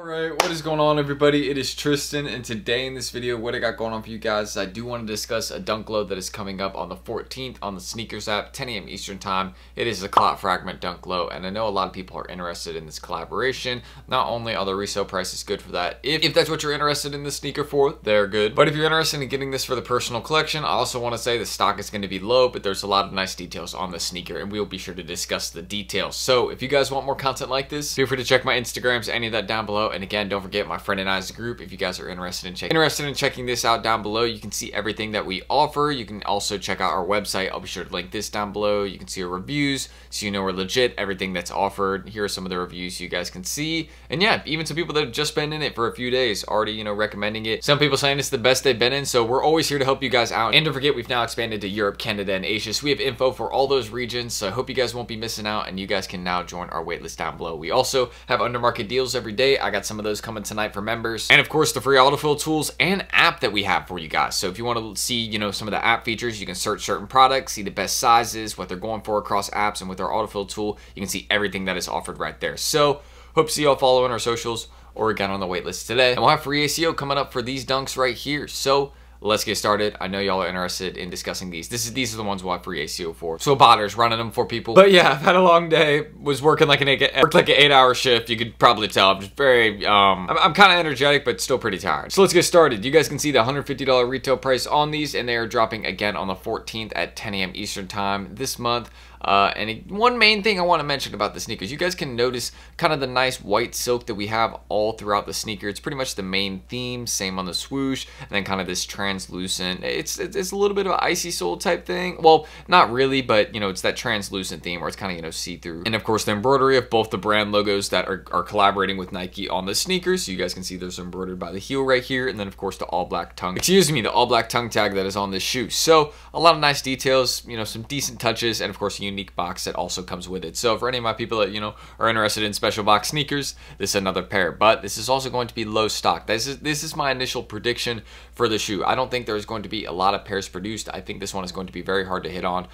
Alright, what is going on everybody? It is Tristan, and today in this video what I got going on for you guys is I do want to discuss a dunk load that is coming up on the 14th on the sneakers app, 10 a.m. Eastern time. It is a clot fragment dunk low, and I know a lot of people are interested in this collaboration. Not only are the resale prices good for that, if that's what you're interested in the sneaker for, they're good. But if you're interested in getting this for the personal collection, I also want to say the stock is going to be low, but there's a lot of nice details on the sneaker, and we'll be sure to discuss the details. So if you guys want more content like this, feel free to check my Instagrams, any of that down below. And again, don't forget my friend and I's group. If you guys are interested in checking this out down below, you can see everything that we offer. You can also check out our website. I'll be sure to link this down below. You can see our reviews, so you know we're legit, everything that's offered. Here are some of the reviews you guys can see. And yeah, even some people that have just been in it for a few days already, you know, recommending it. Some people saying it's the best they've been in, so we're always here to help you guys out. And don't forget, we've now expanded to Europe, Canada, and Asia, so we have info for all those regions. So I hope you guys won't be missing out, and you guys can now join our waitlist down below. We also have undermarket deals every day. I got some of those coming tonight for members, and of course the free autofill tools and app that we have for you guys. So if you want to see, you know, some of the app features, you can search certain products, see the best sizes, what they're going for across apps, and with our autofill tool you can see everything that is offered right there. So hope to see y'all following our socials or again on the waitlist today, and we'll have free ACO coming up for these dunks right here. So let's get started. I know y'all are interested in discussing these. These are the ones we'll have free ACO for. So botters running them for people. But yeah, I've had a long day. Was working like an 8-hour shift. You could probably tell. I'm just very I'm kind of energetic, but still pretty tired. So let's get started. You guys can see the $150 retail price on these, and they are dropping again on the 14th at 10 a.m. Eastern time this month. One main thing I want to mention about the sneakers, you guys can notice kind of the nice white silk that we have all throughout the sneaker. It's pretty much the main theme, same on the swoosh, and then kind of this translucent, it's a little bit of an icy sole type thing. Well, not really, but you know, it's that translucent theme where it's kind of, you know, see-through. And of course the embroidery of both the brand logos that are collaborating with Nike on the sneakers. So you guys can see there's embroidered by the heel right here, and then of course the all black tongue tag that is on this shoe. So a lot of nice details, you know, some decent touches, and of course unique box that also comes with it. So for any of my people that, you know, are interested in special box sneakers, this is another pair, but this is also going to be low stock. This is my initial prediction for the shoe. I don't think there's going to be a lot of pairs produced. I think this one is going to be very hard to hit on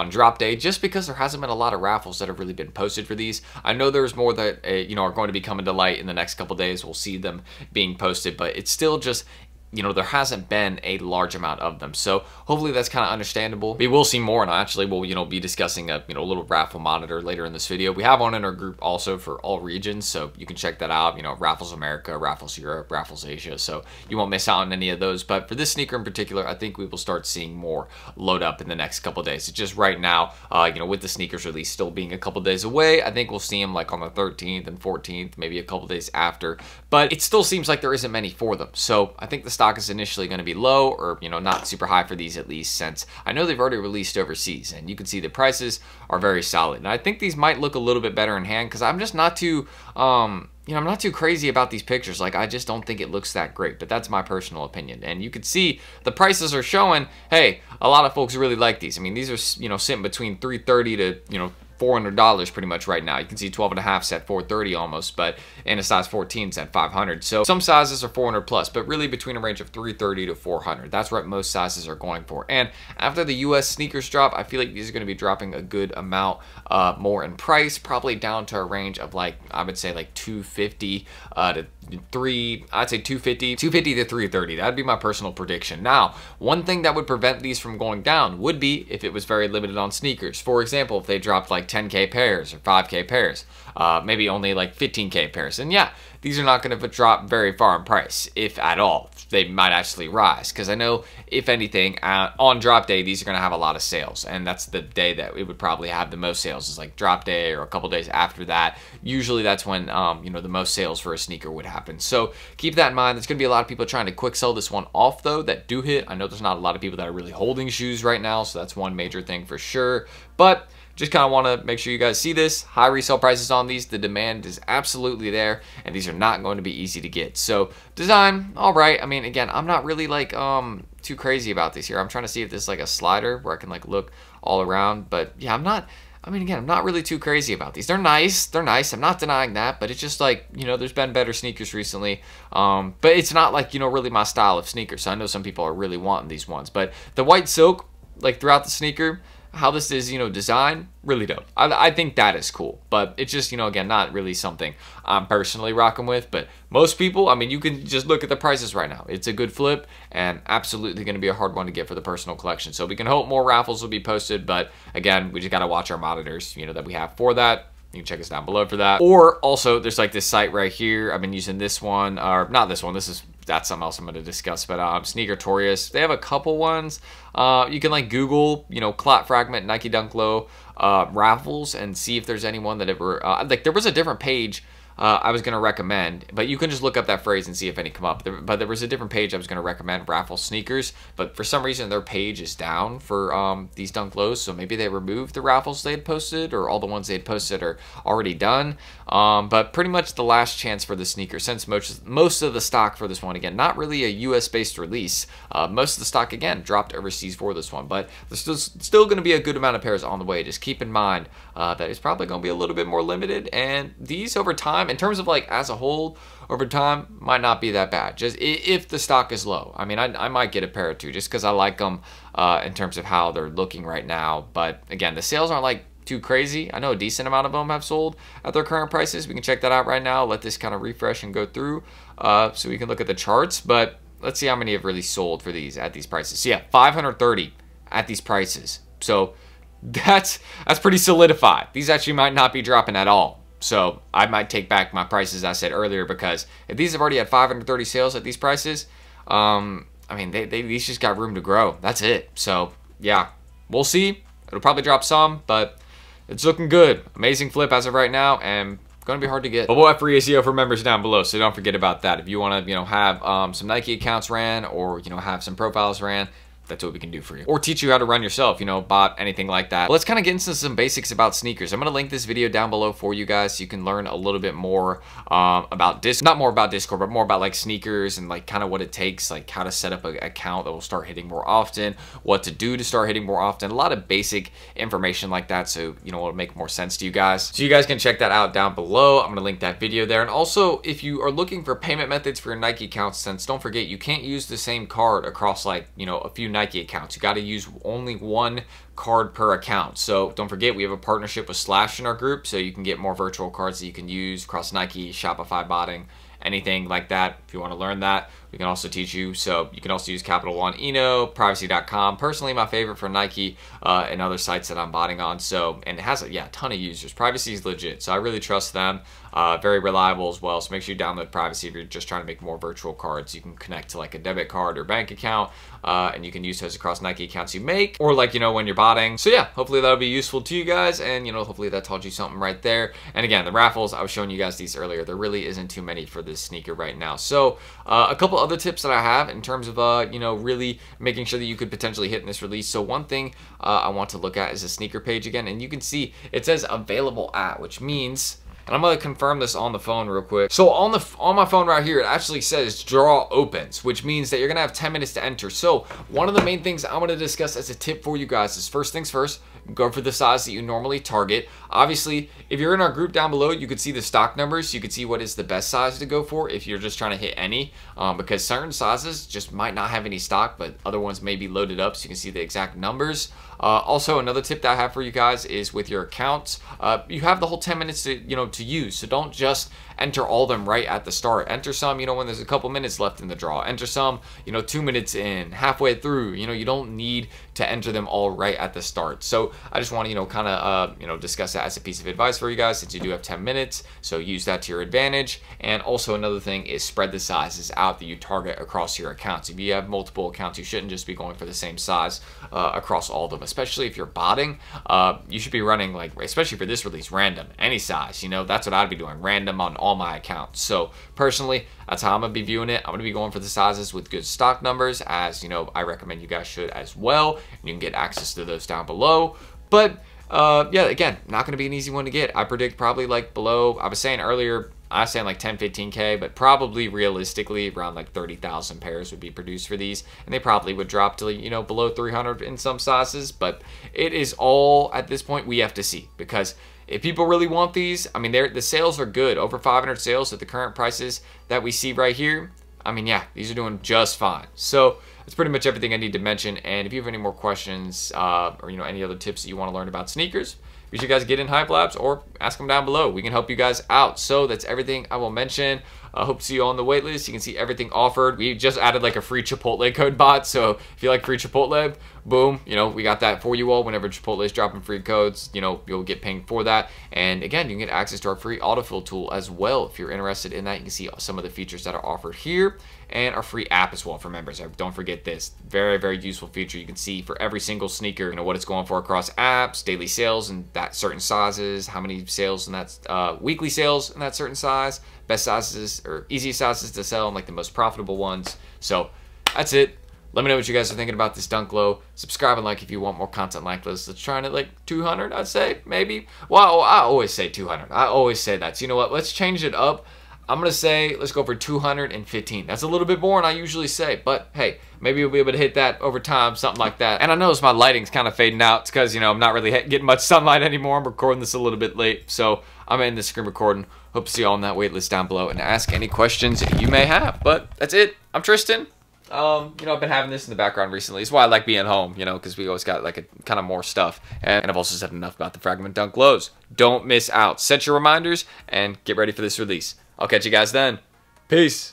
drop day, just because there hasn't been a lot of raffles that have really been posted for these. I know there's more that you know, are going to be coming to light in the next couple days. We'll see them being posted, but it's still just, you know, there hasn't been a large amount of them. So hopefully that's kind of understandable. We will see more, and actually we'll, you know, be discussing a, you know, little raffle monitor later in this video. We have one in our group also for all regions, so you can check that out. You know, Raffles America, Raffles Europe, Raffles Asia, so you won't miss out on any of those. But for this sneaker in particular, I think we will start seeing more load up in the next couple days. It's just right now, you know, with the sneakers release still being a couple days away, I think we'll see them like on the 13th and 14th, maybe a couple days after. But it still seems like there isn't many for them. So I think the stock is initially going to be low, or, you know, not super high for these, at least since I know they've already released overseas, and you can see the prices are very solid. And I think these might look a little bit better in hand, because I'm just not too you know, I'm not too crazy about these pictures. Like, I just don't think it looks that great, but that's my personal opinion. And you can see the prices are showing, hey, a lot of folks really like these. I mean, these are, you know, sitting between $330 to, you know, $400 pretty much right now. You can see 12.5s at $430 almost, but in a size 14's at $500. So some sizes are $400 plus, but really between a range of $330 to $400. That's what most sizes are going for. And after the US sneakers drop, I feel like these are going to be dropping a good amount more in price, probably down to a range of, like, I would say like $250 to I'd say $250 to $330. That'd be my personal prediction. Now, one thing that would prevent these from going down would be if it was very limited on sneakers. For example, if they dropped like 10K pairs or 5K pairs, maybe only like 15K pairs. And yeah, these are not going to drop very far in price, if at all. They might actually rise, because I know, if anything, on drop day, these are going to have a lot of sales, and that's the day that it would probably have the most sales, is like drop day or a couple days after that. Usually that's when, you know, the most sales for a sneaker would happen. So keep that in mind. There's going to be a lot of people trying to quick sell this one off, though, that do hit. I know there's not a lot of people that are really holding shoes right now, so that's one major thing for sure. But just kind of want to make sure you guys see this. High resale prices on these. The demand is absolutely there, and these are not going to be easy to get. So design, all right. I mean, again, I'm not really like too crazy about these here. I'm trying to see if this is like a slider where I can like look all around. But yeah, I'm not really too crazy about these. They're nice. I'm not denying that, but it's just like, you know, there's been better sneakers recently. But it's not like, you know, really my style of sneakers. So I know some people are really wanting these ones, but the white silk, like throughout the sneaker, how this is, designed, really dope. I think that is cool, but it's just, again, not really something I'm personally rocking with. But most people, I mean, you can just look at the prices right now. It's a good flip and absolutely going to be a hard one to get for the personal collection. So we can hope more raffles will be posted, but again, we just got to watch our monitors, that we have for that. You can check us down below for that. Or also, there's like this site right here. I've been using this one, or not this one. That's something else I'm going to discuss. But SNKRS, they have a couple ones. You can like Google, Clot Fragment, Nike Dunk Low, Raffles, and see if there's anyone that ever like. There was a different page I was going to recommend, but you can just look up that phrase and see if any come up. But there was a different page I was going to recommend, Raffles sneakers, but for some reason their page is down for these Dunk Lows, so maybe they removed the raffles they had posted, or all the ones they had posted are already done. But pretty much the last chance for the sneaker, since most of the stock for this one, again, not really a US-based release. Most of the stock, again, dropped overseas for this one, but there's still going to be a good amount of pairs on the way. Just keep in mind that it's probably going to be a little bit more limited, and these over time, in terms of like as a whole, over time, might not be that bad. Just if the stock is low. I mean, I might get a pair or two just because I like them in terms of how they're looking right now. But again, the sales aren't like too crazy. I know a decent amount of them have sold at their current prices. We can check that out right now. Let this kind of refresh and go through so we can look at the charts. But let's see how many have really sold for these at these prices. So yeah, 530 at these prices. So that's pretty solidified. These actually might not be dropping at all. So I might take back my prices I said earlier, because if these have already had 530 sales at these prices, I mean, these just got room to grow. That's it. So yeah, we'll see. It'll probably drop some, but it's looking good. Amazing flip as of right now, and going to be hard to get. But we'll have free SEO for members down below, so don't forget about that. If you want to, have some Nike accounts ran, or have some profiles ran, that's what we can do for you. Or teach you how to run yourself, bot, anything like that. But let's kind of get into some basics about sneakers. I'm going to link this video down below for you guys so you can learn a little bit more about not more about Discord, but more about like sneakers and like kind of what it takes, like how to set up an account that will start hitting more often, what to do to start hitting more often, a lot of basic information like that, so it'll make more sense to you guys. So you guys can check that out down below. I'm going to link that video there. And also, if you are looking for payment methods for your Nike accounts, since don't forget, you can't use the same card across like, a few Nike accounts. You got to use only one card per account. So don't forget, we have a partnership with Slash in our group, so you can get more virtual cards that you can use across Nike, Shopify botting, anything like that. If you want to learn that, we can also teach you. So you can also use Capital One, Eno, Privacy.com. Personally, my favorite for Nike and other sites that I'm botting on. So, and it has a ton of users. Privacy is legit, so I really trust them. Very reliable as well. So make sure you download Privacy if you're just trying to make more virtual cards. You can connect to like a debit card or bank account, and you can use those across Nike accounts you make, or like when you're botting. So yeah, hopefully that'll be useful to you guys, and hopefully that taught you something right there. And again, the raffles, I was showing you guys these earlier. There really isn't too many for this sneaker right now. So a couple other tips that I have in terms of really making sure that you could potentially hit in this release. So one thing I want to look at is the sneaker page again, and you can see it says available at, which means, and I'm going to confirm this on the phone real quick. So on my phone right here, it actually says draw opens, which means that you're going to have 10 minutes to enter. So one of the main things I'm going to discuss as a tip for you guys is, first things first, go for the size that you normally target. Obviously, if you're in our group down below, you could see the stock numbers. You could see what is the best size to go for if you're just trying to hit any, because certain sizes just might not have any stock, but other ones may be loaded up, so you can see the exact numbers. Also, another tip that I have for you guys is with your accounts, you have the whole 10 minutes to use. So don't just enter all of them right at the start. Enter some, when there's a couple minutes left in the draw. Enter some, 2 minutes in, halfway through. You don't need to enter them all right at the start. So I just want to, kind of, discuss that as a piece of advice for you guys, since you do have 10 minutes. So use that to your advantage. And also another thing is spread the sizes out that you target across your accounts. If you have multiple accounts, you shouldn't just be going for the same size across all of them, especially if you're botting. You should be running, like, especially for this release, random, any size. That's what I'd be doing, random on all my accounts. So personally, that's how I'm gonna be viewing it. I'm gonna be going for the sizes with good stock numbers, as I recommend you guys should as well. And you can get access to those down below. But yeah, again, not gonna be an easy one to get. I predict probably like below, I was saying earlier, I was saying like 10, 15K, but probably realistically around like 30,000 pairs would be produced for these, and they probably would drop to below 300 in some sizes. But it is all, at this point, we have to see, because if people really want these, I mean, the sales are good. Over 500 sales at the current prices that we see right here. I mean, yeah, these are doing just fine. So that's pretty much everything I need to mention. And if you have any more questions or any other tips that you want to learn about sneakers, be sure you guys get in Hype Labs or ask them down below. We can help you guys out. So that's everything I will mention. I hope to see you on the wait list. You can see everything offered. We just added like a free Chipotle code bot. So if you like free Chipotle, boom, we got that for you all. Whenever Chipotle is dropping free codes, you'll get pinged for that. And again, you can get access to our free autofill tool as well. If you're interested in that, you can see some of the features that are offered here, and our free app as well for members. Don't forget this. Very, very useful feature. You can see for every single sneaker, what it's going for across apps, daily sales in that certain sizes, how many sales in that weekly sales in that certain size, best sizes or easiest sizes to sell, and like the most profitable ones. So that's it. Let me know what you guys are thinking about this Dunk Low. Subscribe and like if you want more content like this. Let's try it like 200, I'd say, maybe. Well, I always say 200. I always say that. So you know what? Let's change it up. I'm going to say let's go for 215. That's a little bit more than I usually say, but hey, maybe we'll be able to hit that over time, something like that. And I notice my lighting's kind of fading out. It's because, I'm not really getting much sunlight anymore. I'm recording this a little bit late, so I'm ending the screen recording. Hope to see you all on that wait list down below and ask any questions you may have. But that's it. I'm Tristan. I've been having this in the background recently. It's why I like being home, because we always got like a kind of more stuff. And I've also said enough about the Fragment Dunk Lows. Don't miss out. Set your reminders and get ready for this release. I'll catch you guys then. Peace.